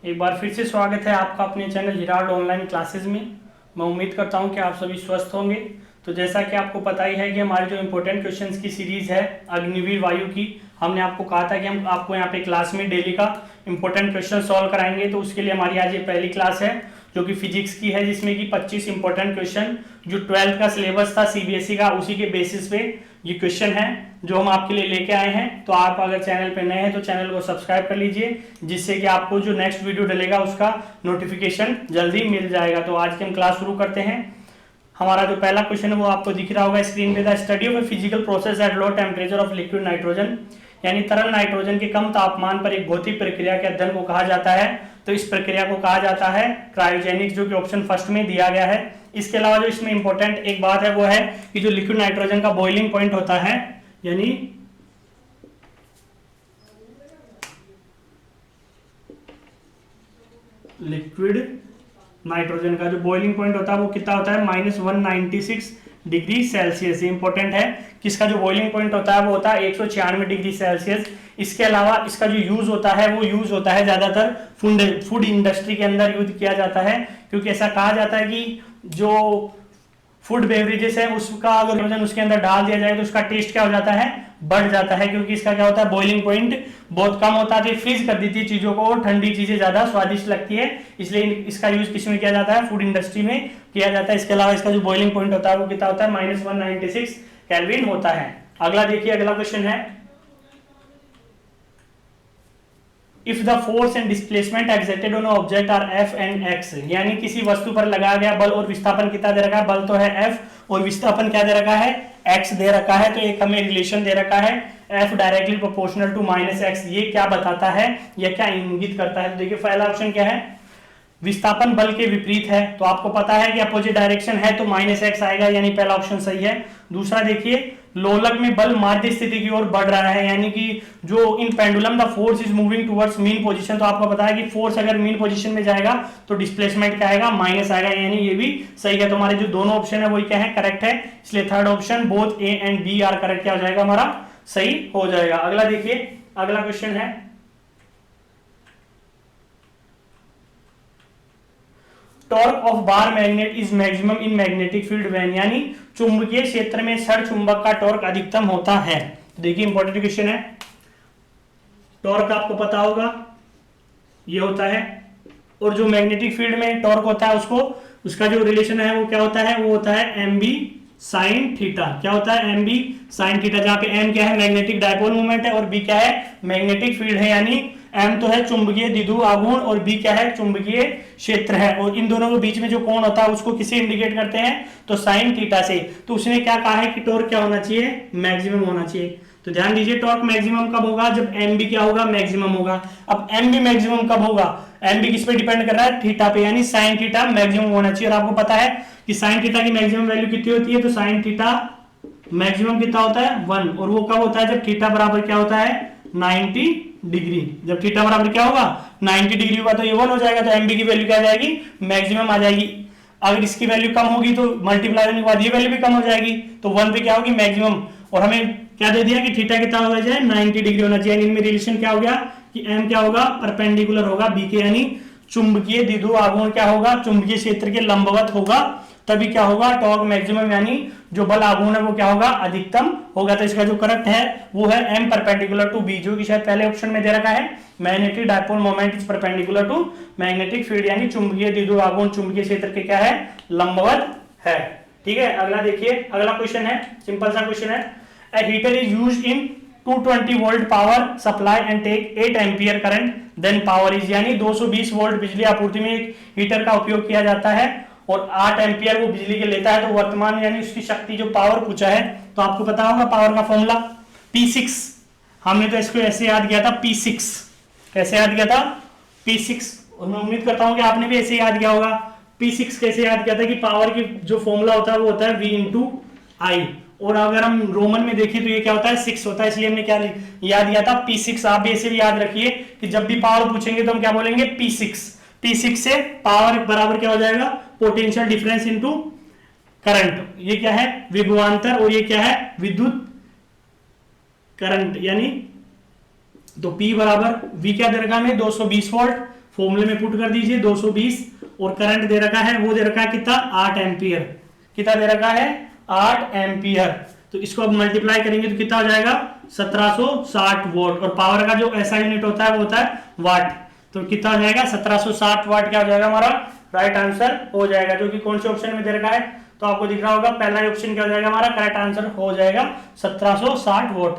एक बार फिर से स्वागत है आपका अपने चैनल हिराल्ड ऑनलाइन क्लासेस में। मैं उम्मीद करता हूं कि आप सभी स्वस्थ होंगे। तो जैसा कि आपको पता ही है कि हमारी जो इम्पोर्टेंट क्वेश्चंस की सीरीज है अग्निवीर वायु की, हमने आपको कहा था कि हम आपको यहाँ पे क्लास में डेली का इम्पोर्टेंट क्वेश्चन सॉल्व कराएंगे। तो उसके लिए हमारी आज ये पहली क्लास है जो कि फिजिक्स की है, जिसमें कि 25 इंपॉर्टेंट क्वेश्चन जो 12th का सिलेबस था सीबीएसई का, उसी के बेसिस पे ये क्वेश्चन है जो हम आपके लिए लेके आए हैं। तो आप अगर चैनल पे नए हैं तो चैनल को सब्सक्राइब कर लीजिए, जिससे कि आपको जो नेक्स्ट वीडियो डलेगा उसका नोटिफिकेशन जल्दी मिल जाएगा। तो आज की हम क्लास शुरू करते हैं। हमारा जो पहला क्वेश्चन है वो आपको दिख रहा होगा स्क्रीन पे। The study of a physical process at low temperature of liquid nitrogen, यानी तरल नाइट्रोजन के कम तापमान पर एक भौतिक प्रक्रिया के अध्ययन को कहा जाता है। तो इस प्रक्रिया को कहा जाता है क्रायोजेनिक्स, जो कि ऑप्शन फर्स्ट में दिया गया है। इसके अलावा जो इसमें इंपॉर्टेंट एक बात है वो है कि जो लिक्विड नाइट्रोजन का बॉइलिंग पॉइंट होता है, यानी लिक्विड नाइट्रोजन का जो बॉइलिंग पॉइंट होता है वो कितना होता है -196 डिग्री सेल्सियस। इंपॉर्टेंट है कि इसका जो बॉइलिंग पॉइंट होता है वो होता है 196 डिग्री सेल्सियस। इसके अलावा इसका जो यूज होता है वो यूज होता है ज्यादातर फूड इंडस्ट्री के अंदर यूज किया जाता है, क्योंकि ऐसा कहा जाता है कि जो फूड बेवरेजेस है उसका अगर उसके अंदर डाल दिया जाए तो उसका टेस्ट क्या हो जाता है, बढ़ जाता है, क्योंकि इसका क्या होता है बॉइलिंग पॉइंट बहुत कम होता है, फ्रीज कर देती है चीजों को और ठंडी चीजें ज्यादा स्वादिष्ट लगती है। इसलिए इसका यूज किस में किया जाता है, फूड इंडस्ट्री में किया जाता है। इसके अलावा इसका जो बॉइलिंग पॉइंट होता है वो कितना होता है -196 केल्विन होता है। अगला देखिए, अगला क्वेश्चन है if the force and displacement exerted on object R F and x, यानी किसी वस्तु पर लगाया गया बल और विस्थापन कितना दे रखा है, बल तो है एफ और विस्थापन क्या दे रखा है, एक्स दे रखा है। तो एक हमें रिलेशन दे रखा है F directly proportional to -x। ये क्या बताता है या क्या इंगित करता है? तो देखिए पहला ऑप्शन क्या है, विस्थापन बल के विपरीत है। तो आपको पता है कि अपोजिट डायरेक्शन है तो -x आएगा, यानी पहला ऑप्शन सही है। दूसरा देखिए, लोलक में बल माध्य स्थिति की ओर बढ़ रहा है, यानी कि जो in pendulum the force is moving towards mean position. तो आपको पता है कि फोर्स अगर मीन पोजीशन में जाएगा तो डिस्प्लेसमेंट क्या आएगा, माइनस आएगा, यानी ये भी सही है। तो हमारे जो दोनों ऑप्शन है वही क्या है, करेक्ट है। इसलिए third option both A and B are correct क्या हो जाएगा, हमारा सही हो जाएगा। अगला देखिए, अगला क्वेश्चन है torque of bar magnet is maximum in magnetic field when, यानी चुंबकीय क्षेत्र में सर चुंबक का टॉर्क अधिकतम होता है। देखिए इंपॉर्टेंट क्वेश्चन है, टॉर्क आपको पता होगा ये होता है, और जो मैग्नेटिक फील्ड में टॉर्क होता है उसको उसका जो रिलेशन है वो क्या होता है, वो होता है एम बी साइन थीटा। क्या होता है, एम बी साइन थीटा, जहां पे एम क्या है, मैग्नेटिक डायपोल मूवमेंट है, और बी क्या है, मैग्नेटिक फील्ड है। यानी एम तो है चुंबकीय द्विध्रुव आघूर्ण और बी क्या है, चुंबकीय क्षेत्र है। और इन दोनों के बीच में जो कोण होता है उसको किसे इंडिकेट करते हैं, तो साइन थीटा से। तो उसने क्या कहा है कि टॉर्क क्या होना चाहिए, मैक्सिमम होना चाहिए। तो ध्यान दीजिए, टॉर्क मैक्सिमम कब होगा, जब एम बी क्या होगा, मैक्सिमम होगा। अब एम बी मैक्सिमम कब होगा, एम बी किस पे डिपेंड कर रहा है, थीटा पे, यानी साइन थीटा मैक्सिमम होना चाहिए। और आपको पता है कि साइन थीटा की मैक्सिमम वैल्यू कितनी होती है, तो साइन थीटा मैक्सिमम कितना होता है 1, और वो कब होता है, जब थीटा बराबर क्या होता है 90 डिग्री। जब थीटा बराबर क्या होगा 90 डिग्री होगा तो ये 1 हो जाएगा, तो एमबी की वैल्यू क्या आ जाएगी, मैक्सिमम आ जाएगी। अगर इसकी वैल्यू कम होगी तो मल्टीप्लाई होने के बाद ये वैल्यू भी कम हो जाएगी, तो 1 पे क्या होगी, मैक्सिमम। और हमें क्या दे दिया कि थीटा कितना हो जाए 90 डिग्री होना चाहिए। इनमें रिलेशन क्या हो गया कि एम क्या होगा, परपेंडिकुलर होगा बी के, यानी चुंबकीय द्विध्रुव आघूर्ण क्या होगा, चुंबकीय क्षेत्र के लंबवत होगा, तभी क्या होगा, टॉर्क मैक्सिमम, यानी जो बल आघूर्ण है वो क्या होगा, अधिकतम होगा। तो इसका जो करेक्ट है वो है एम परपेंडिकुलर टू बी, जो कि शायद पहले ऑप्शन में दे रखा है, magnetic dipole moment is perpendicular to magnetic field, यानी चुंबकीय द्विध्रुव आघूर्ण चुंबकीय क्षेत्र के क्या है, लंबवत है। ठीक है, अगला देखिए, अगला क्वेश्चन है, सिंपल सा क्वेश्चन है, a heater is used in 220 volt power supply and take 8 ampere current then power is, यानी 220 वोल्ट बिजली आपूर्ति में एक हीटर का उपयोग किया जाता है और 8 एम्पियर वो बिजली के लेता है। तो वर्तमान यानी उसकी शक्ति जो पावर पूछा है, तो आपको पता होगा पावर का फॉर्मूला P6। हमने तो इसको ऐसे याद किया था P6, कैसे याद किया था P6, और मैं उम्मीद करता हूं कि आपने भी ऐसे याद किया होगा। P6 कैसे याद किया था कि पावर की जो फॉर्मूला होता है वो होता है V इंटू आई, और अगर हम रोमन में देखें तो ये क्या होता है 6 होता है, इसलिए हमने क्या याद किया था P6। आप भी ऐसे भी याद रखिए कि जब भी पावर पूछेंगे तो हम क्या बोलेंगे P6। P6 से पावर बराबर क्या हो जाएगा, पोटेंशियल डिफरेंस इनटू करंट। ये क्या है, विभवांतर, और ये क्या है, विद्युत करंट, यानी तो P बराबर V क्या दे रखा है 220 वोल्ट फॉर्मूले में पुट कर दीजिए 220, और करंट दे रखा है, वो दे रखा है कितना 8 एम्पियर, कितना दे रखा है 8 एम्पियर। तो इसको अब मल्टीप्लाई करेंगे तो कितना हो जाएगा 1760 वोल्ट, और पावर का जो ऐसा यूनिट होता है वो होता है वाट। तो कितना हो जाएगा 1760 वाट, क्या हो जाएगा हमारा राइट आंसर हो जाएगा, जो कि कौन से ऑप्शन में दे रखा है, तो आपको दिख रहा होगा पहला ऑप्शन क्या हो जाएगा हमारा करेक्ट आंसर हो जाएगा 1760 वोल्ट।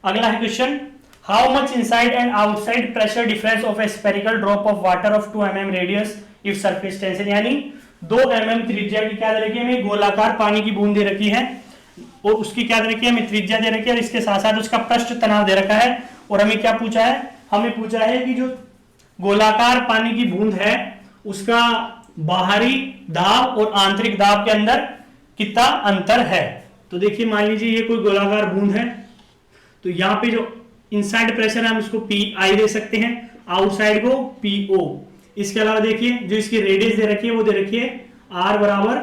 अगला है question, how much inside and outside pressure difference of A spherical drop of water of 2 mm radius if surface tension, यानी 2 mm त्रिज्या की क्या दे रखी है हमें गोलाकार पानी की बूंद दे रखी है, और उसकी क्या दे रखी है हमें त्रिज्या दे रखी है, और इसके साथ साथ उसका पृष्ठ तनाव दे रखा है। और हमें क्या पूछा है, हमें पूछा है कि जो गोलाकार पानी की बूंद है उसका बाहरी दाब और आंतरिक दाब के अंदर कितना अंतर है। तो देखिए मान लीजिए ये कोई गोलाकार बूंद है, तो यहाँ पे जो इनसाइड प्रेशर है हम इसको पी आई दे सकते हैं, आउटसाइड को पी ओ। इसके अलावा देखिए जो इसकी रेडियस दे रखी है वो दे रखी है आर बराबर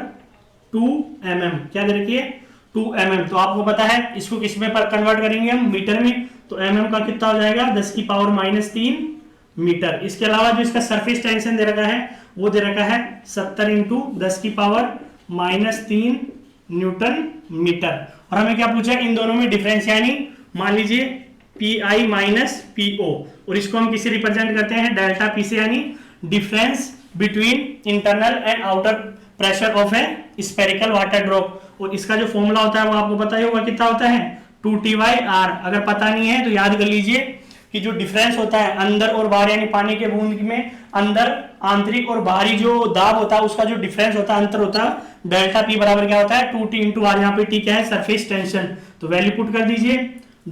2 mm, क्या दे रखी है 2 mm। तो आपको पता है इसको किस में पर कन्वर्ट करेंगे हम मीटर में, तो mm का कितना हो जाएगा 10 की पावर -3 मीटर। इसके अलावा जो इसका सरफेस टेंशन दे रखा है वो दे रखा है 70 इंटू 10 की पावर -3 न्यूटन मीटर। और हमें क्या पूछा है इन दोनों में डिफरेंस, यानी मान लीजिए P I minus P O, और इसको हम किसे रिप्रेजेंट करते हैं डेल्टा पी से, यानी difference between internal and outer pressure of A spherical water drop. और इसका जो फॉर्मूला होता है वो आपको पता ही होगा कितना होता है 2Ty/r। अगर पता नहीं है तो याद कर लीजिए कि जो डिफरेंस होता है अंदर और बाहर, यानी पानी के बूंद में अंदर आंतरिक और बाहरी जो दाब होता है उसका जो डिफरेंस होता है अंतर होता है डेल्टा पी बराबर क्या होता है 2T इंटू आर। यहाँ पे टी क्या है सरफेस टेंशन, तो वैल्यू पुट कर दीजिए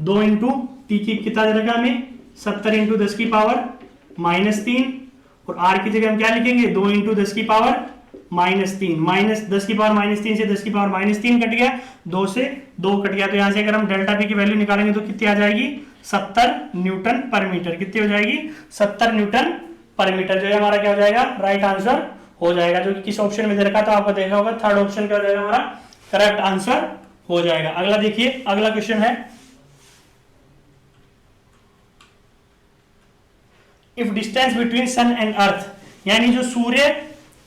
2 इंटू टी की कितना दे रखा हमें 70 इंटू 10 की पावर -3, और आर की जगह हम क्या लिखेंगे 2 इंटू 10 की पावर -3, माइनस 10 की पावर -3 से 10 की पावर -3 कट गया, 2 से 2 कट गया, तो यहाँ से अगर हम डेल्टा पी की वैल्यू निकालेंगे तो कितनी आ जाएगी 70 न्यूटन पर मीटर। कितनी हो जाएगी 70 न्यूटन पर मीटर, जो है हमारा क्या हो जाएगा राइट आंसर हो जाएगा, जो कि किस ऑप्शन में दे रखा तो आपको देखा होगा थर्ड ऑप्शन क्या हो जाएगा हमारा करेक्ट आंसर हो जाएगा। अगला देखिए, अगला क्वेश्चन है, if distance between sun and earth, यानी जो सूर्य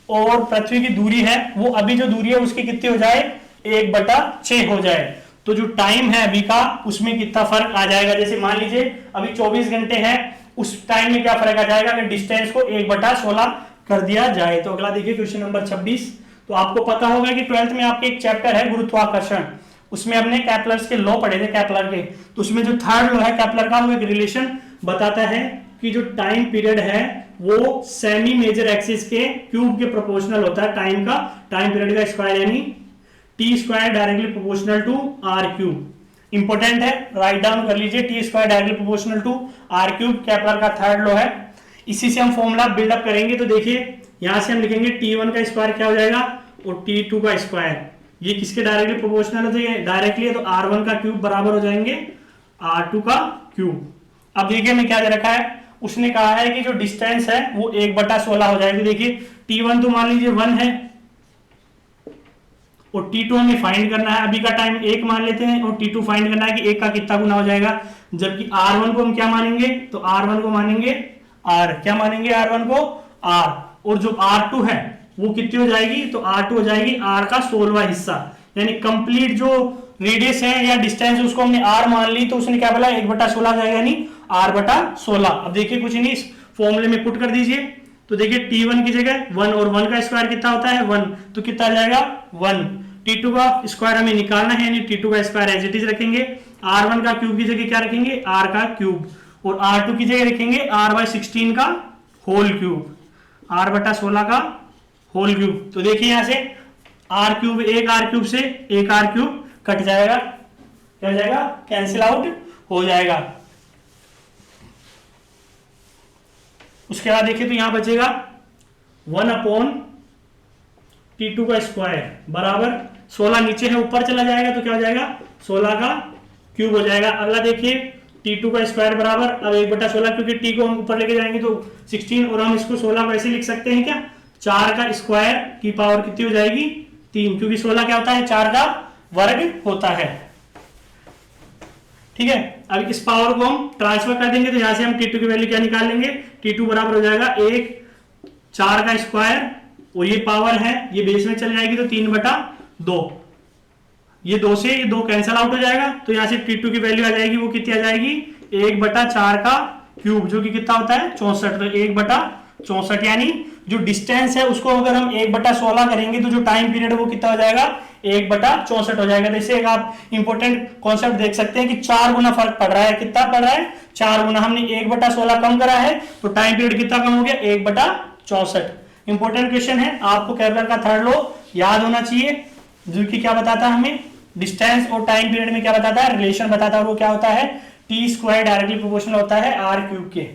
और पृथ्वी की दूरी है वो अभी जो दूरी है उसकी कितनी हो जाए 1/6 हो जाए, तो जो टाइम है अभी का उसमें कितना फर्क आ जाएगा। जैसे मान लीजिए अभी 24 घंटे है, उस टाइम में क्या फर्क आ जाएगा अगर डिस्टेंस को 1/16 कर दिया जाए। तो अगला देखिए क्वेश्चन नंबर 26। तो आपको पता होगा कि 12th में आपके एक चैप्टर है गुरुत्वाकर्षण, उसमें हमने कैपलर्स के लॉ पढ़े थे कैपलर के, तो उसमें जो थर्ड लॉ है कैपलर का वो एक रिलेशन बताता है कि जो टाइम पीरियड है वो सेमी मेजर एक्सिस के क्यूब के प्रोपोर्शनल होता है, टाइम पीरियड का स्क्वायर, यानी T square directly proportional to R cube. Important है, राइट डाउन कर लीजिए, T square directly proportional to R cube Kepler का थर्ड लॉ है। इसी से हम फॉर्मूला बिल्डअप करेंगे, तो देखिए यहां से हम लिखेंगे T1 का स्क्वायर क्या हो जाएगा और T2 का स्क्वायर, ये किसके डायरेक्टली प्रोपोर्शनल है, तो ये डायरेक्टली है, तो R1 का क्यूब बराबर हो जाएंगे R2 का क्यूब। अब देखिए मैं क्या दे रखा है, उसने कहा है कि जो डिस्टेंस है वो 1/16 हो जाएगी। देखिए T1 तो मान लीजिए 1 है और T2 हमें फाइंड करना है, अभी का टाइम 1 मान लेते हैं, और T2 फाइंड करना है कि 1 का कितना गुना हो जाएगा, जबकि R1 को हम क्या मानेंगे, तो R1 को मानेंगे R, क्या मानेंगे R1 को R, और जो R2 है वो कितनी हो जाएगी, तो R2 हो जाएगी R का 16वां हिस्सा, यानी कंप्लीट जो रेडियस है या डिस्टेंस उसको हमने R मान ली, तो उसने क्या बोला 1/16 जाएगा, यानी R/16। अब देखिए कुछ नहीं, इस फॉर्मूले में पुट कर दीजिए, तो देखिए T1 की जगह 1 और 1 का स्क्वायर कितना होता है 1, तो कितना आ जाएगा 1। T2 का स्क्वायर हमें निकालना है, यानी T2 का स्क्वायर एज इट इज रखेंगे, R1 का क्यूब की जगह क्या रखेंगे R का क्यूब, और R2 की जगह रखेंगे R/16 का होल क्यूब, R/16 का होल क्यूब। तो देखिए यहां से R क्यूब, एक R क्यूब से एक R क्यूब कट जाएगा, क्या हो जाएगा कैंसिल आउट हो जाएगा। उसके बाद देखिए तो यहां बचेगा 1/T2 का स्क्वायर बराबर 16, नीचे है ऊपर चला जाएगा तो क्या हो जाएगा 16 का क्यूब हो जाएगा। अगला देखिए T2 का स्क्वायर बराबर, अब 1/16 क्योंकि T को हम ऊपर लेके जाएंगे तो 16, और हम इसको 16 वैसे लिख सकते हैं क्या, 4 का स्क्वायर की पावर कितनी हो जाएगी 3, क्योंकि 16 क्या होता है 4 का वर्ग होता है, ठीक है। अब इस पावर को हम ट्रांसफर कर देंगे तो यहां से हम T2 की वैल्यू क्या निकाल लेंगे, T2 बराबर हो जाएगा 1 4 का स्क्वायर, और ये पावर है ये बेस में चल जाएगी तो 3/2, ये 2 से ये 2 कैंसल आउट हो जाएगा, तो यहां से T2 की वैल्यू आ जाएगी, वो कितनी आ जाएगी 1/4 का क्यूब, जो कि कितना होता है 64, तो 1/64, यानी जो डिस्टेंस है उसको अगर हम 1/16 करेंगे तो जो टाइम पीरियड है वो कितना हो जाएगा 1/64 हो जाएगा। जैसे एक आप इंपॉर्टेंट कॉन्सेप्ट देख सकते हैं कि 4 गुना फर्क पड़ रहा है, कितना पड़ रहा है 4 गुना, हमने 1/16 कम करा है तो टाइम पीरियड कितना कम हो गया 1/64। इंपॉर्टेंट क्वेश्चन है, आपको केपलर का थर्ड लॉ याद होना चाहिए, जो कि क्या बताता है हमें, डिस्टेंस और टाइम पीरियड में क्या बताता है, रिलेशन बताता है, और वो क्या होता है T² डायरेक्टली प्रोपोर्शनल होता है R³ के।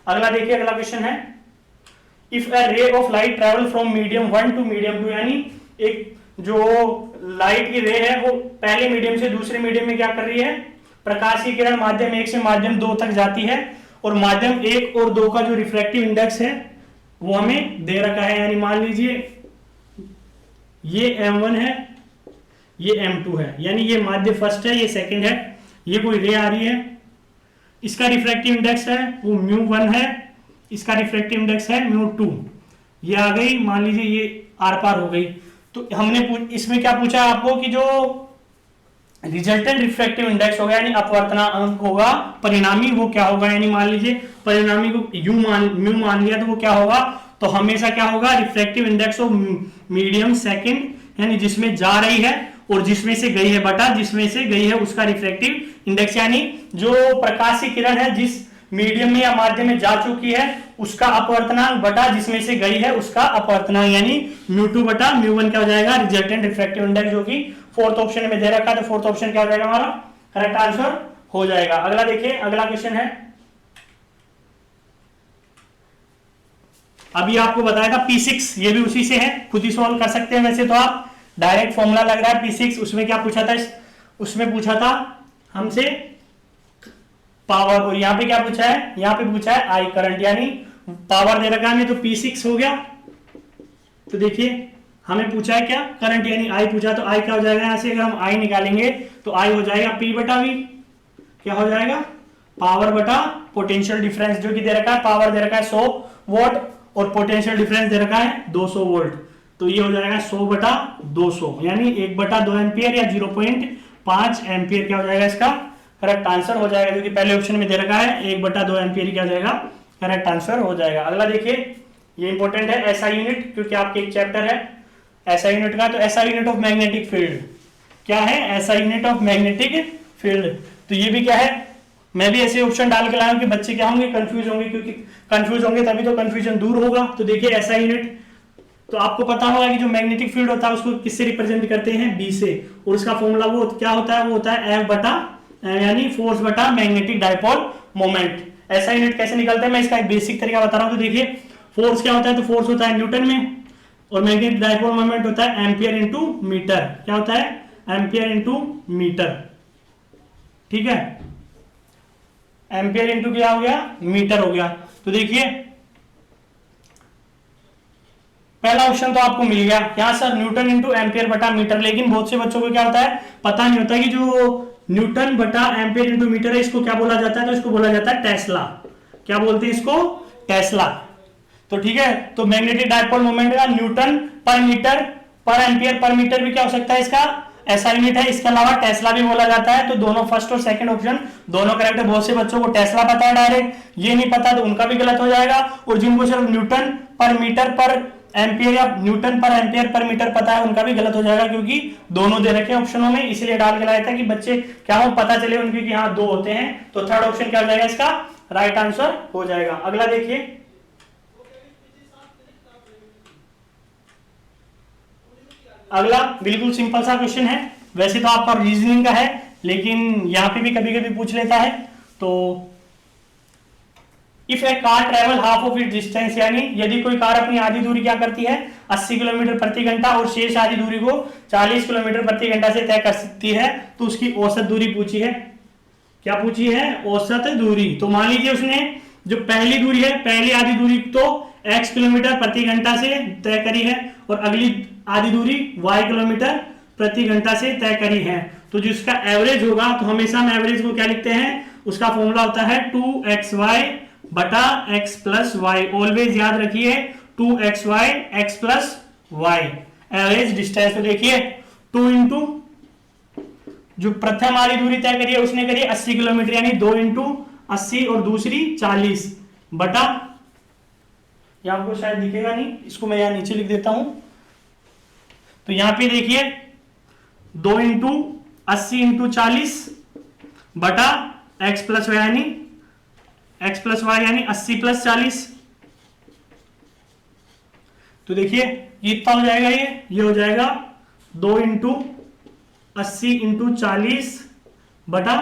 अगला देखिए, अगला क्वेश्चन है, if a ray of light travel from medium 1 to medium 2, यानी एक जो लाइट की रे है वो पहले मीडियम से दूसरे मीडियम में क्या कर रही है, प्रकाश की किरण माध्यम 1 से माध्यम 2 तक जाती है, और माध्यम 1 और 2 का जो रिफ्रैक्टिव इंडेक्स है वो हमें दे रखा है, यानी मान लीजिए ये M1 है, ये M2 है, यानी ये माध्य फर्स्ट है, ये सेकंड है, ये कोई रे आ रही है, इसका रिफ्रैक्टिव इंडेक्स है वो μ1 है, इसका रिफ्रैक्टिव इंडेक्स है μ2, ये आ गई, मान लीजिए ये आर पार हो गई। तो हमने इसमें क्या पूछा आपको कि जो रिजल्टेंट रिफ्रैक्टिव इंडेक्स होगा यानी अपवर्तनांक होगा, परिणामी वो क्या होगा, यानी मान लीजिए परिणामी को म्यू मान लिया तो वो क्या होगा, तो हमेशा क्या होगा refractive index of medium second, यानी जिसमें जा रही है और जिसमें से गई है बटा जिसमें से गई है उसका रिफ्रैक्टिव इंडेक्स, यानी जो प्रकाश की किरण है जिस मीडियम में या माध्यम में जा चुकी है उसका अपवर्तनांक बटा जिसमें से गई है उसका अपवर्तनांक, यानी μ2 बटा μ1 क्या हो जाएगा रिजल्टेंट रिफ्रैक्टिव इंडेक्स, जो कि फोर्थ ऑप्शन में दे रखा है, तो फोर्थ ऑप्शन क्या हो जाएगा हमारा करेक्ट आंसर हो जाएगा। अगला देखिए, अगला क्वेश्चन है, अभी आपको बताया था P6, ये भी उसी से है, खुद ही सॉल्व कर सकते हैं, वैसे तो आप डायरेक्ट फॉर्मूला लग रहा है P6, उसमें क्या पूछा था, उसमें पूछा था हमसे पावर, और यहाँ पे क्या पूछा है, यहाँ पे पूछा है आई करंट, यानी पावर दे रखा है हमें तो P6 हो गया, तो देखिए हमें पूछा है क्या करंट, यानी आई पूछा, तो आई क्या हो जाएगा, यहाँ से अगर हम आई निकालेंगे तो आई हो जाएगा P/V, क्या हो जाएगा पावर बटा पोटेंशियल डिफरेंस, जो कि दे रखा है पावर दे रखा है 100 वोल्ट और पोटेंशियल डिफरेंस दे रखा है 200 वोल्ट, तो ये हो जाएगा 100/200, यानी 1/2 एम्पियर या 0.5 एम्पियर क्या हो जाएगा इसका करेक्ट आंसर हो जाएगा, जो कि पहले ऑप्शन में दे रखा है 1/2 एम्पियर क्या हो जाएगा करेक्ट आंसर हो जाएगा। अगला देखिए, ये इंपॉर्टेंट है SI यूनिट, क्योंकि आपके एक चैप्टर है SI यूनिट का, तो SI unit of magnetic field क्या है, SI unit of magnetic field, तो ये भी क्या है, मैं भी ऐसे ऑप्शन डाल के लाया हूं कि बच्चे क्या होंगे कंफ्यूज होंगे, क्योंकि कंफ्यूज होंगे तभी तो कंफ्यूजन दूर होगा। तो देखिए SI यूनिट, तो आपको पता होगा कि जो मैग्नेटिक फील्ड होता है उसको किससे रिप्रेजेंट करते हैं, B से, और उसका फॉर्मूला वो क्या होता है, वो होता है F/m, यानी फोर्स बटा magnetic dipole moment. SI unit कैसे निकलता है, मैं इसका एक बेसिक तरीका बता रहा हूं, तो देखिए फोर्स क्या होता है, तो फोर्स होता है न्यूटन में, और मैग्नेटिक डायपोल मोमेंट होता है एम्पियर इंटू मीटर, क्या होता है एम्पियर इंटू मीटर, ठीक है, एम्पियर इंटू क्या हो गया मीटर हो गया। तो देखिए पहला ऑप्शन तो आपको मिल गया, क्या सर न्यूटन इंटू एम्पियर बटा मीटर, लेकिन बहुत से बच्चों को क्या होता है पता नहीं होता कि जो न्यूटन बटा एम्पियर इंटू मीटर है इसको क्या बोला जाता है, तो इसको बोला जाता है टेस्ला, क्या बोलते हैं इसको टेस्ला। तो ठीक है, तो मैग्नेटिक डायपोल मोमेंट का न्यूटन पर मीटर पर एम्पियर पर मीटर भी क्या हो सकता है, इसका SI यूनिट है, इसके अलावा टेस्ला भी बोला जाता है, तो दोनों फर्स्ट और सेकंड ऑप्शन दोनों करेक्ट है। बहुत से बच्चों को टेस्ला पता है डायरेक्ट, ये नहीं पता तो उनका भी गलत हो जाएगा, और जिनको सिर्फ न्यूटन पर मीटर पर एम्पियर या न्यूटन पर एम्पियर पर मीटर पता है उनका भी गलत हो जाएगा, क्योंकि दोनों दे रखे हैं ऑप्शनों में, इसलिए डाल के लाया था कि बच्चे क्या हो पता चले उनके कि हाँ 2 होते हैं। तो थर्ड ऑप्शन क्या हो जाएगा इसका राइट आंसर हो जाएगा। अगला देखिए, अगला बिल्कुल सिंपल सा क्वेश्चन है, वैसे तो आपका रीजनिंग का है लेकिन यहाँ पे भी कभी कभी पूछ लेता है। तो if A car travel half of it distance, यानी यदि कोई कार अपनी आधी दूरी क्या करती है 80 किलोमीटर प्रति घंटा और शेष आधी दूरी को 40 किलोमीटर प्रति घंटा से तय कर सकती है, तो उसकी औसत दूरी पूछी है, क्या पूछी है औसत दूरी। तो मान लीजिए उसने जो पहली दूरी है पहली आधी दूरी तो x किलोमीटर प्रति घंटा से तय करी है और अगली आधी दूरी y किलोमीटर प्रति घंटा से तय करी है। तो जिसका एवरेज होगा, तो हमेशा हम एवरेज को क्या लिखते हैं, उसका फॉर्मूला होता है 2xy बटा x प्लस वाई। ऑलवेज याद रखिए 2xy x plus y. Average distance तो देखिए 2 इंटू जो प्रथम वाली दूरी तय करी है उसने करी 80 किलोमीटर, यानी 2 इंटू 80 और दूसरी 40 बटा, ये आपको शायद दिखेगा नहीं, इसको मैं यहां नीचे लिख देता हूं। तो यहां पे देखिए 2 इंटू 80 इंटू 40 बटा x प्लस वाई, यानी x प्लस वाई यानी 80 प्लस 40। तो देखिए ये इतना हो जाएगा, ये हो जाएगा 2 इंटू 80 इंटू 40 बटा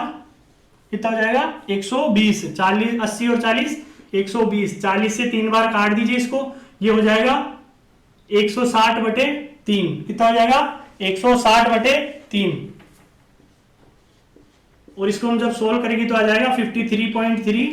कितना हो जाएगा 120। 40 80 और 40 120, 40 से 3 बार काट दीजिए इसको, ये हो जाएगा 160 बटे 3। कितना हो जाएगा 160 बटे 3। और इसको हम जब सोल्व करेंगे तो आ जाएगा 53.3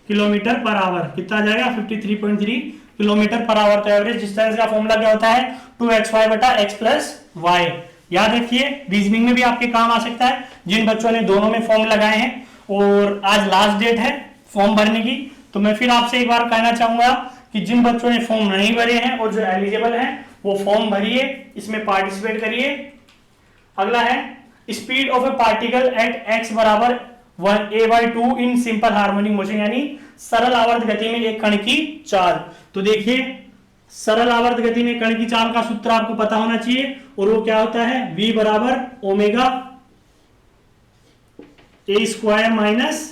किलोमीटर पर आवर। कितना आ जाएगा 53.3 किलोमीटर पर आवर। तो एवरेज डिस्टेंस का फॉर्मूला क्या होता है 2xy बटा x प्लस वाई। याद रखिए रीजनिंग में भी आपके काम आ सकता है। जिन बच्चों ने दोनों में फॉर्म लगाए हैं और आज लास्ट डेट है फॉर्म भरने की, तो मैं फिर आपसे एक बार कहना चाहूंगा कि जिन बच्चों ने फॉर्म नहीं भरे हैं और जो एलिजिबल हैं वो फॉर्म भरिए, इसमें पार्टिसिपेट करिए। अगला है speed of A particle at x बराबर 1a/2 in simple harmonic motion, यानी सरल आवर्त गति में एक कण की चाल। तो देखिए सरल आवर्त गति में कण की चाल का सूत्र आपको पता होना चाहिए, और वो क्या होता है v बराबर omega a square minus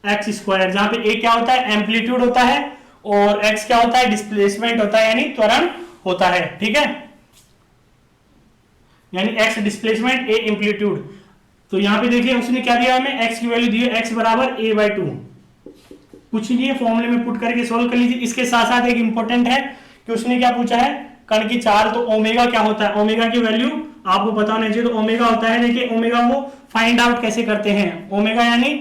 x square, जहां पे a क्या होता है एम्पलीट्यूड होता है और x क्या होता है डिस्प्लेसमेंट होता है, यानी त्वरण होता है। ठीक है, यानी x डिस्प्लेसमेंट a एम्पलीट्यूड। तो यहां पे देखिए उसने क्या दिया हमें, x की वैल्यू दी है x बराबर a/2। कुछ नहीं है, फॉर्मूले में पुट करके सोल्व कर लीजिए। इसके साथ साथ एक इंपॉर्टेंट है कि उसने क्या पूछा है कण की चाल, तो ओमेगा क्या होता है, ओमेगा की वैल्यू आपको पता होना चाहिए। तो ओमेगा होता है, देखिए ओमेगा वो फाइंड आउट कैसे करते हैं, ओमेगा यानी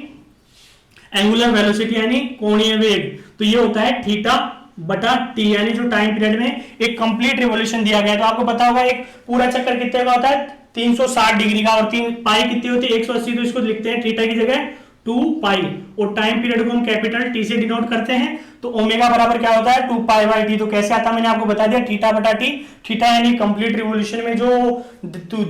एंगुलर वेलोसिटी यानी कोणीय वेग। तो ये होता है थीटा बटा टी, यानी जो टाइम पीरियड में एक कंप्लीट रिवॉल्यूशन दिया गया है। तो आपको पता होगा एक पूरा चक्कर कितने का होता है 360 डिग्री का, और पाई कितनी होती है 180। तो इसको लिखते हैं थीटा की जगह 2 पाई, और टाइम पीरियड को हम कैपिटल टी से डिनोट करते हैं। तो ओमेगा बराबर क्या होता है 2 पाई बाई टी। तो कैसे आता है मैंने आपको बता दिया, थीटा बटा टी। थीटा यानी कंप्लीट रिवॉल्यूशन में जो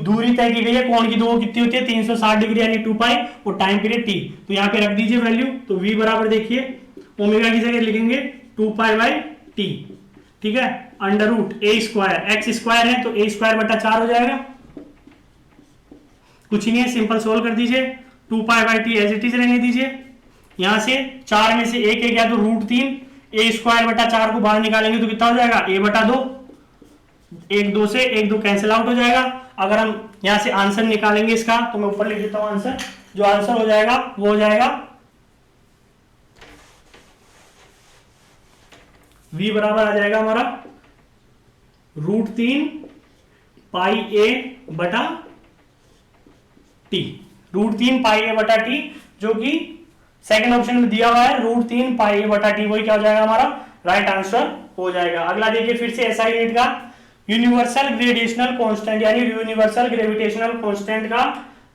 दूरी तय की गई है कोण की, तो वो कितनी होती है 360 डिग्री यानी 2 पाई, और टाइम पीरियड टी। तो यहाँ पे रख दीजिए वैल्यू। तो v बराबर देखिए ओमेगा की जगह लिखेंगे 2 पाई बाई टी। ठीक है, under root a square, x square है तो a स्क्वायर बटा 4 हो जाएगा। कुछ नहीं है, सिंपल सोल्व कर दीजिए। 2 pi by T as it is रहने दीजिए। यहां से 4 में से 1 गया तो √3, a स्क्वायर बटा 4 को बाहर निकालेंगे तो कितना हो जाएगा a बटा 2। 1 2 से 1 2 कैंसिल आउट हो जाएगा। अगर हम यहां से आंसर निकालेंगे इसका, तो मैं ऊपर लिख देता हूं आंसर। जो आंसर हो जाएगा वो हो जाएगा v बराबर आ जाएगा हमारा √3 पाई a बटा टी। √3 पाई a बटा टी, जो कि सेकंड ऑप्शन में दिया हुआ है √3 पाई a बटा टी, वही क्या हो जाएगा हमारा राइट आंसर हो जाएगा। अगला देखिए फिर से एसआई यूनिट का यूनिवर्सल ग्रेविटेशनल कांस्टेंट, यानी यूनिवर्सल ग्रेविटेशनल कांस्टेंट का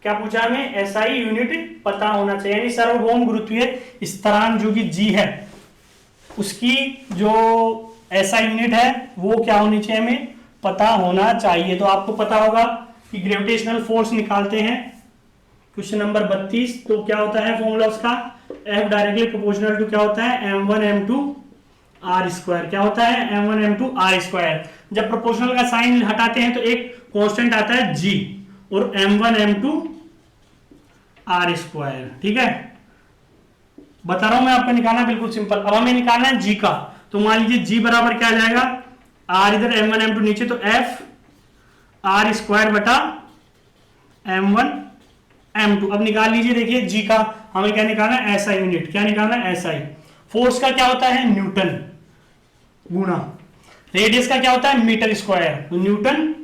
क्या पूछा हमें, एसआई यूनिट पता होना चाहिए, यानी सार्वभौम गुरुत्वीय स्थिरांक जो कि g है, उसकी जो एसआई यूनिट है वो क्या होनी चाहिए हमें पता होना चाहिए। तो आपको पता होगा कि ग्रेविटेशनल फोर्स निकालते हैं क्वेश्चन नंबर 32। तो क्या होता है फॉर्मूला उसका, F डायरेक्टली प्रोपोर्शनल टू क्या होता है m1 m2 r स्क्वायर। क्या होता है m1 m2 r स्क्वायर। जब प्रोपोर्शनल का साइन हटाते हैं तो एक कांस्टेंट आता है g, और m1 m2 r स्क्वायर। ठीक है, बता रहा हूं मैं आपको, निकालना बिल्कुल सिंपल। अब हमें निकालना है g का, तो मान लीजिए g बराबर क्या आ जाएगा, r इधर m1 m2 नीचे, तो f r स्क्वायर बटा m1 m2। अब निकाल लीजिए, देखिए g का हमें क्या निकालना है एसआई यूनिट। क्या निकालना है एसआई। फोर्स का क्या होता है न्यूटन गुना रेडियस का क्या होता है मीटर स्क्वायर, तो न्यूटन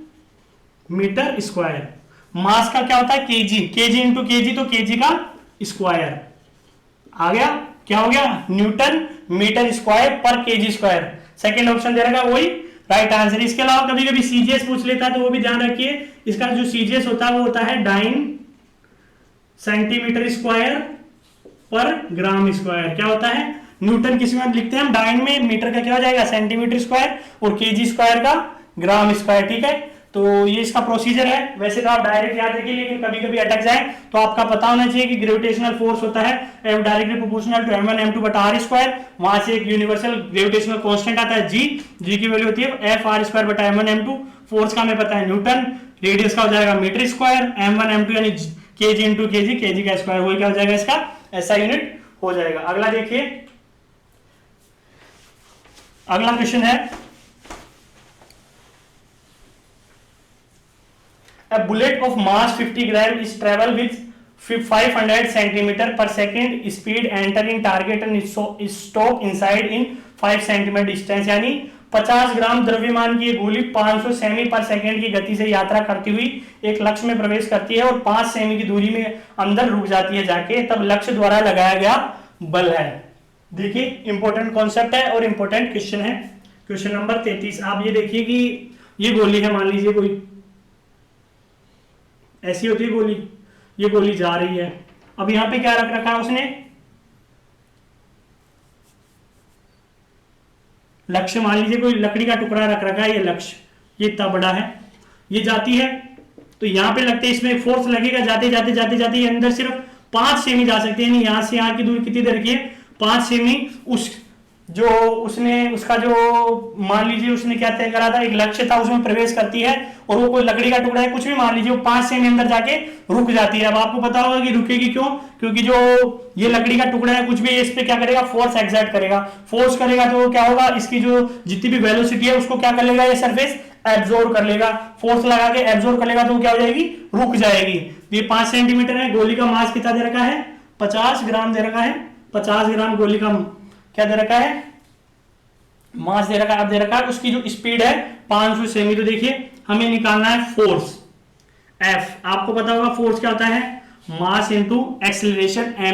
मीटर स्क्वायर। मास का क्या होता है केजी, केजी इंटू केजी, तो केजी का स्क्वायर आ गया। क्या हो गया न्यूटन मीटर स्क्वायर पर केजी स्क्वायर। सेकेंड ऑप्शन दे रखा वही राइट आंसर। इसके अलावा कभी कभी सीजीएस पूछ लेता है तो वो भी ध्यान रखिए, इसका जो सीजीएस होता है वो होता है डाइन सेंटीमीटर स्क्वायर पर ग्राम स्क्वायर। क्या होता है, न्यूटन किस में लिखते हैं हम, डाइन में, मीटर का क्या हो जाएगा सेंटीमीटर स्क्वायर और केजी स्क्वायर का ग्राम स्क्वायर। ठीक है, तो ये इसका प्रोसीजर है। वैसे तो आप डायरेक्ट याद रखिए, लेकिन कभी कभी अटक जाए तो आपका पता होना चाहिए कि ग्रेविटेशनल फोर्स होता है F directly proportional to m1 m2 बटा r स्क्वायर। वहां से एक यूनिवर्सल ग्रेविटेशनल कांस्टेंट आता है g की वैल्यू होती है F r स्क्वायर बटा m1 m2। फोर्स का हमें पता है न्यूटन, रेडियस का हो जाएगा मीटर स्क्वायर, m1 m2 यानी kg इंटू केजी का स्क्वायर, वही क्या हो जाएगा इसका ऐसा यूनिट हो जाएगा। अगला देखिए, अगला क्वेश्चन है, a bullet of mass 50 gram is travel with 500 centimeter per second speed enter in target and is stop inside in 5 centimeter distance। यानी 50 ग्राम द्रव्यमान की गोली 500 सेमी पर सेकंड की गति से यात्रा करती हुई एक लक्ष्य में प्रवेश करती है और 5 सेमी की दूरी में अंदर रुक जाती है जाके, तब लक्ष्य द्वारा लगाया गया बल है। देखिए इंपॉर्टेंट कॉन्सेप्ट है और इंपॉर्टेंट क्वेश्चन है। क्वेश्चन नंबर 33, आप ये देखिए कि ये गोली है, मान लीजिए कोई ऐसी होती है गोली, ये गोली जा रही है। अब यहां पे क्या रख रखा है उसने, लक्ष्य, मान लीजिए कोई लकड़ी का टुकड़ा रख रखा है, ये लक्ष्य, ये इतना बड़ा है, ये जाती है तो यहां पे लगते हैं, इसमें फोर्स लगेगा, जाते जाते जाते जाते ये अंदर सिर्फ 5 सेमी जा सकते हैं। यहां से यहां की दूरी कितनी देर की है, 5 सेमी। उस जो उसने उसका जो मान लीजिए उसने क्या तय करा था, एक लक्ष्य था, उसमें प्रवेश करती है और वो कोई लकड़ी का टुकड़ा है, कुछ भी मान लीजिए, वो 5 सेमी अंदर जाके रुक जाती है। अब आपको पता होगा कि रुकेगी क्यों, क्योंकि जो ये लकड़ी का टुकड़ा है कुछ भी इस पे क्या करेगा, फोर्स एक्सर्ट करेगा। फोर्स करेगा तो क्या होगा, इसकी जो जितनी भी वेलोसिटी है उसको क्या कर लेगा, ये सरफेस एब्जॉर्ब कर लेगा। फोर्स लगा के एब्जॉर्ब कर लेगा तो क्या हो जाएगी, रुक जाएगी। ये 5 सेंटीमीटर है। गोली का मास कितना दे रखा है, 50 ग्राम दे रखा है। 50 ग्राम गोली का क्या दे रखा है, मास दे रखा है। अब दे रखा है उसकी जो स्पीड है 500 सेमी। तो देखिए हमें निकालना है फोर्स F। आपको पता होगा फोर्स क्या होता है, mass into acceleration ma।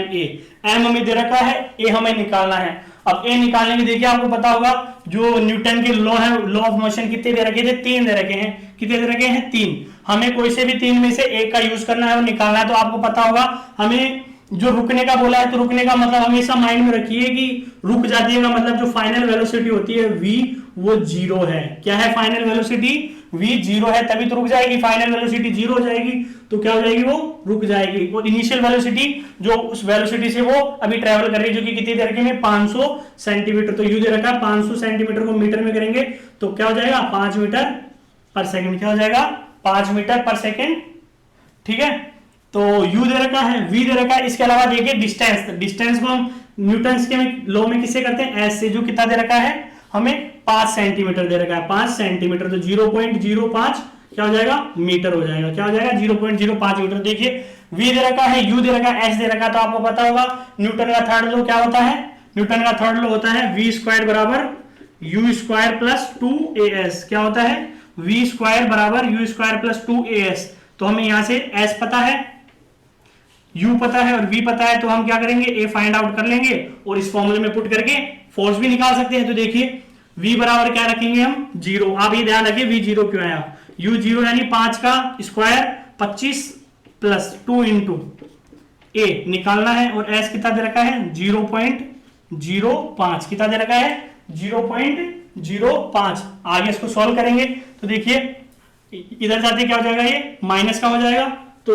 m हमें दे रखा है, a हमें निकालना है। अब a निकालने के देखिए आपको पता होगा जो न्यूटन के लॉ है, लॉ ऑफ मोशन कितने दे रखे थे, 3 दे रखे हैं। कितने दे रखे हैं, 3। हमें कोई से भी 3 में से एक का यूज करना है और निकालना है। तो आपको पता होगा हमें जो रुकने का बोला है, तो रुकने का मतलब हमेशा माइंड में रखिए कि रुक जाती है का मतलब जो फाइनल वेलोसिटी होती है v वो 0 है। क्या है फाइनल वेलोसिटी, v 0 है, तभी तो रुक जाएगी। फाइनल वेलोसिटी 0 हो जाएगी तो क्या हो जाएगी, वो रुक जाएगी। और इनिशियल वेलोसिटी जो उस वेलोसिटी से वो अभी ट्रेवल कर रही है, जो कि कितनी देर के में 500 सेंटीमीटर। तो यू दे रखा है 500 सेंटीमीटर को मीटर में करेंगे तो क्या हो जाएगा, 5 मीटर पर सेकेंड। क्या हो जाएगा, 5 मीटर पर सेकेंड। ठीक है, तो u दे रखा है, v दे रखा है। इसके अलावा देखिए डिस्टेंस, डिस्टेंस को हम न्यूटन के लॉ में किससे करते हैं, s से। जो कितना दे रखा है हमें 5 सेंटीमीटर दे रखा है, 5 सेंटीमीटर। तो 0.05 क्या हो जाएगा, मीटर हो जाएगा। क्या हो जाएगा, 0.05 मीटर। देखिए v दे रखा है, u दे रखा है, s दे रखा है। तो आपको पता होगा न्यूटन का थर्ड लॉ क्या होता है, न्यूटन का थर्ड लॉ होता है v स्क्वायर बराबर u स्क्वायर प्लस 2as। क्या होता है, v स्क्वायर बराबर u स्क्वायर प्लस 2as। तो हमें यहां से s पता है, u पता है और v पता है, तो हम क्या करेंगे, a फाइंड आउट कर लेंगे और इस फॉर्मूले में पुट करके फोर्स भी निकाल सकते हैं। तो देखिए v बराबर क्या रखेंगे हम, 0। आप ये ध्यान रखिए v 0 क्यों आया, u 0 यानी 5 का स्क्वायर 25 प्लस 2 इंटू a निकालना है। और s कितना दे रखा है, 0.05। कितना दे रखा है, 0.05। आगे इसको सॉल्व करेंगे तो देखिए इधर जाते क्या हो जाएगा, ये माइनस का हो जाएगा। तो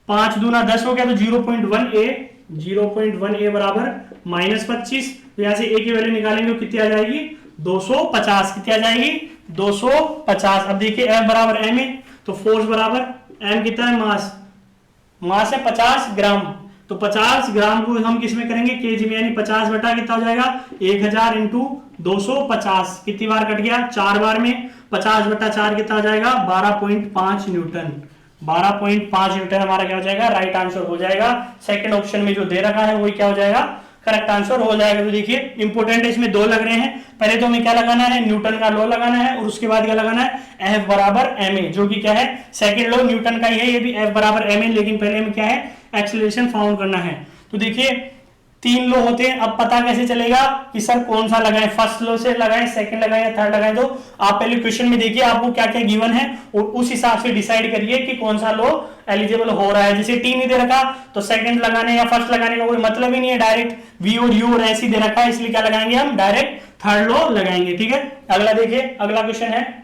5 दूना 10 हो गया, तो 0.1a बराबर -25। तो यहां से a की वैल्यू निकालेंगे, कितनी आ जाएगी, 250। कितनी आ जाएगी, 250। अब देखिए F बराबर ma, तो फोर्स बराबर m कितना है, मास है 50 ग्राम। तो 50 ग्राम को हम किस में करेंगे, केजी में, यानी 50 बटा कितना हो जाएगा, 1000 इंटू 250। कितनी बार कट गया, 4 बार में। 50 बटा 4 कितना हो जाएगा, 12.5 न्यूटन। 12.5 न्यूटन हमारा क्या हो जाएगा, राइट आंसर हो जाएगा। सेकंड ऑप्शन में जो दे रखा है वही क्या हो जाएगा, करेक्ट आंसर हो जाएगा। तो देखिए इंपोर्टेंट है, इसमें 2 लग रहे हैं। पहले तो हमें क्या लगाना है, न्यूटन का लॉ लगाना है और उसके बाद क्या लगाना है, F बराबर ma, जो कि क्या है, सेकंड लॉ न्यूटन का ही है, ये भी F बराबर ma। लेकिन पहले हमें क्या है, एक्सेलरेशन फाउंड करना है। तो देखिए 3 लो होते हैं। अब पता कैसे चलेगा कि सर कौन सा लगाएं, फर्स्ट लो से लगाएं, सेकंड लगाएं या थर्ड लगाएं? तो आप पहले क्वेश्चन में देखिए आपको क्या क्या गिवन है और उस हिसाब से डिसाइड करिए कि कौन सा लो एलिजिबल हो रहा है। जैसे 3 ही दे रखा तो सेकंड लगाने या फर्स्ट लगाने का कोई मतलब ही नहीं है, डायरेक्ट वी और यू और ऐसी दे रखा है, इसलिए क्या लगाएंगे हम, डायरेक्ट थर्ड लो लगाएंगे। ठीक है, अगला देखिए, अगला क्वेश्चन है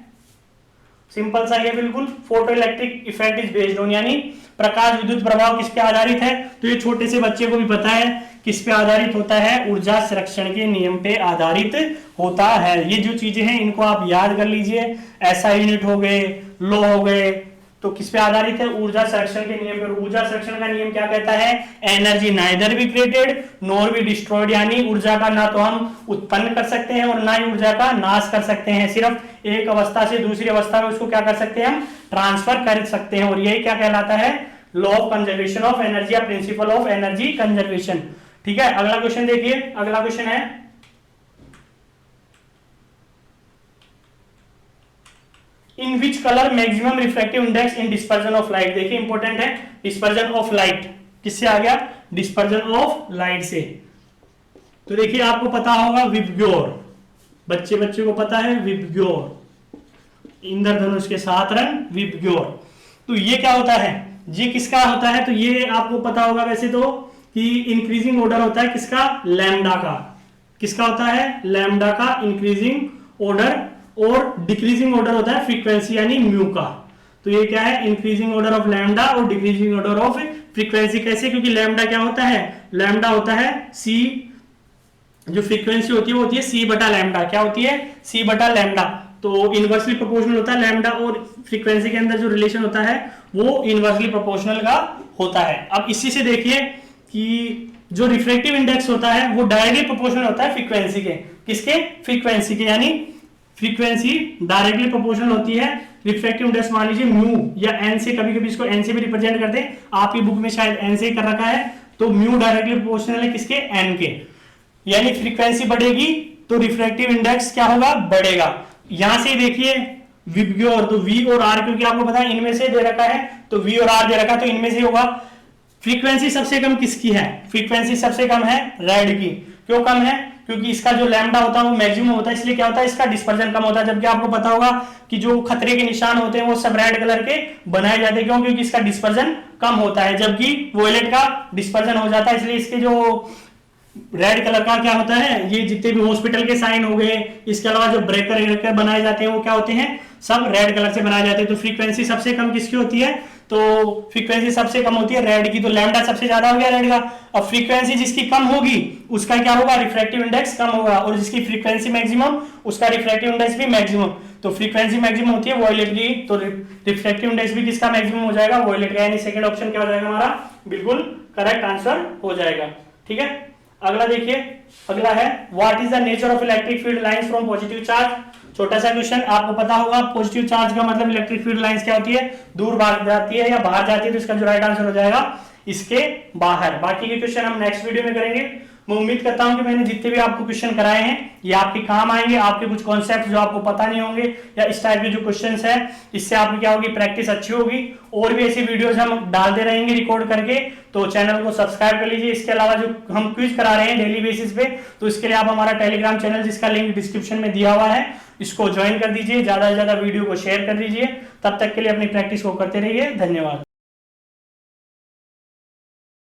सिंपल सा है बिल्कुल। Photo electric effect is based on, यानी प्रकाश विद्युत प्रभाव किस पे आधारित है? तो ये छोटे से बच्चे को भी पता है किस पे आधारित होता है, ऊर्जा संरक्षण के नियम पे आधारित होता है। ये जो चीजें हैं इनको आप याद कर लीजिए, ऐसा यूनिट हो गए, लो हो गए, तो किस पे आधारित है, ऊर्जा संरक्षण के नियम पर। ऊर्जा संरक्षण का नियम क्या कहता है? Energy neither be created nor be destroyed, यानी ऊर्जा का ना तो हम उत्पन्न कर सकते हैं और ना ही ऊर्जा का नाश कर सकते हैं, सिर्फ एक अवस्था से दूसरी अवस्था में उसको क्या कर सकते हैं, हम ट्रांसफर कर सकते हैं। और यही क्या कहलाता है, law of conservation of energy या प्रिंसिपल ऑफ एनर्जी कंजर्वेशन। ठीक है, अगला क्वेश्चन देखिए, अगला क्वेश्चन है in which colour maximum refractive index in dispersion of light. देखिए इंपॉर्टेंट है, डिस्पर्जन ऑफ लाइट किससे आ गया, डिस्पर्जन ऑफ लाइट से। तो देखिए आपको पता होगा विबग्योर, बच्चे को पता है विबग्योर, इंद्रधनुष के 7 रंग विबग्योर। तो ये क्या होता है, ये किसका होता है? तो ये आपको पता होगा वैसे तो कि इंक्रीजिंग ऑर्डर होता है किसका, लैम्डा का। किसका होता है, लैम्डा का इंक्रीजिंग ऑर्डर, और डिक्रीजिंग ऑर्डर होता है फ्रीक्वेंसी यानी म्यू का। तो ये क्या है, इंक्रीजिंग ऑर्डर ऑफ लैम्डा और डिक्रीजिंग ऑर्डर ऑफ फ्रीक्वेंसी। कैसे? क्योंकि लैम्डा क्या होता है, लैम्डा होता है सी, जो फ्रीक्वेंसी होती है वो होती है सी बटा लैम्डा। क्या होती है, सी बटा लैम्डा। तो इनवर्सली प्रोपोर्शनल होता है लैम्डा, और फ्रीक्वेंसी के अंदर जो रिलेशन होता है वो इनवर्सली प्रोपोर्शनल का होता है। अब इसी से देखिए कि जो रिफ्रैक्टिव इंडेक्स होता है वो डायरेक्टली प्रोपोर्शनल होता है फ्रीक्वेंसी के। किसके, फ्रीक्वेंसी के, यानी फ्रीक्वेंसी डायरेक्टली प्रोपोर्शनल होती है रिफ्रैक्टिव इंडेक्स, मान लीजिए म्यू या एन से, कभी कभी इसको एन से भी रिप्रेजेंट करते हैं, आपकी बुक में शायद एन से ही कर रखा है। तो म्यू डायरेक्टली प्रोपोर्शनल है किसके, एन के, यानी फ्रीक्वेंसी बढ़ेगी तो रिफ्रैक्टिव इंडेक्स क्या होगा, बढ़ेगा। यहां से देखिए विबग्योर, तो वी और आर, क्योंकि आपको पता है इनमें से दे रखा है, तो वी और आर दे रखा है, तो इनमें से होगा। फ्रीक्वेंसी सबसे कम किसकी है, फ्रीक्वेंसी सबसे कम है रेड की। क्यों कम है, क्योंकि इसका जो लैम्डा होता है वो मैक्सिमम होता है, इसलिए क्या होता है, इसका डिस्पर्जन कम होता है। जबकि आपको पता होगा कि जो खतरे के निशान होते हैं वो सब रेड कलर के बनाए जाते हैं, क्यों, क्योंकि इसका डिस्पर्जन कम होता है, जबकि वोयलेट का डिस्पर्जन हो जाता है। इसलिए इसके जो रेड कलर का क्या होता है, ये जितने भी हॉस्पिटल के साइन हो गए, इसके अलावा जो ब्रेकर बनाए जाते हैं वो क्या होते हैं, सब रेड कलर से बनाए जाते हैं। तो फ्रीक्वेंसी सबसे कम किसकी होती है, तो फ्रीक्वेंसी सबसे कम होती है रेड की। तो लैम्डा सबसे ज्यादा हो गया रेड का। अब फ्रीक्वेंसी जिसकी कम होगी उसका क्या होगा, रिफ्रैक्टिव इंडेक्स कम होगा, और जिसकी फ्रीक्वेंसी मैक्सिमम उसका रिफ्रैक्टिव इंडेक्स भी मैक्सिमम। तो फ्रीक्वेंसी मैक्सिमम होती है वॉयलेट की, तो रिफ्रैक्टिव इंडेक्स भी किसका मैक्सिमम हो जाएगा, वॉयलेट का। यानी सेकंड ऑप्शन क्या हो जाएगा हमारा, बिल्कुल करेक्ट आंसर हो जाएगा। ठीक है, अगला देखिए, अगला है what is the nature of electric field lines from positive charge. छोटा सा क्वेश्चन, आपको पता होगा पॉजिटिव चार्ज का मतलब इलेक्ट्रिक फील्ड लाइंस क्या होती है, दूर भाग जाती है या बाहर जाती है, तो इसका जो राइट आंसर हो जाएगा इसके बाहर। बाकी के क्वेश्चन हम नेक्स्ट वीडियो में करेंगे। मैं उम्मीद करता हूं कि मैंने जितने भी आपको क्वेश्चन कराए हैं ये आपके काम आएंगे। आपके कुछ कॉन्सेप्ट जो आपको पता नहीं होंगे या इस टाइप के जो क्वेश्चंस है, इससे आपकी क्या होगी, प्रैक्टिस अच्छी होगी। और भी ऐसी वीडियोस हम डालते रहेंगे रिकॉर्ड करके, तो चैनल को सब्सक्राइब कर लीजिए। इसके अलावा जो हम क्विज करा रहे हैं डेली बेसिस पे, तो इसके लिए आप हमारा टेलीग्राम चैनल, जिसका लिंक डिस्क्रिप्शन में दिया हुआ है, इसको ज्वाइन कर दीजिए। ज्यादा से ज्यादा वीडियो को शेयर कर दीजिए। तब तक के लिए अपनी प्रैक्टिस को करते रहिए। धन्यवाद।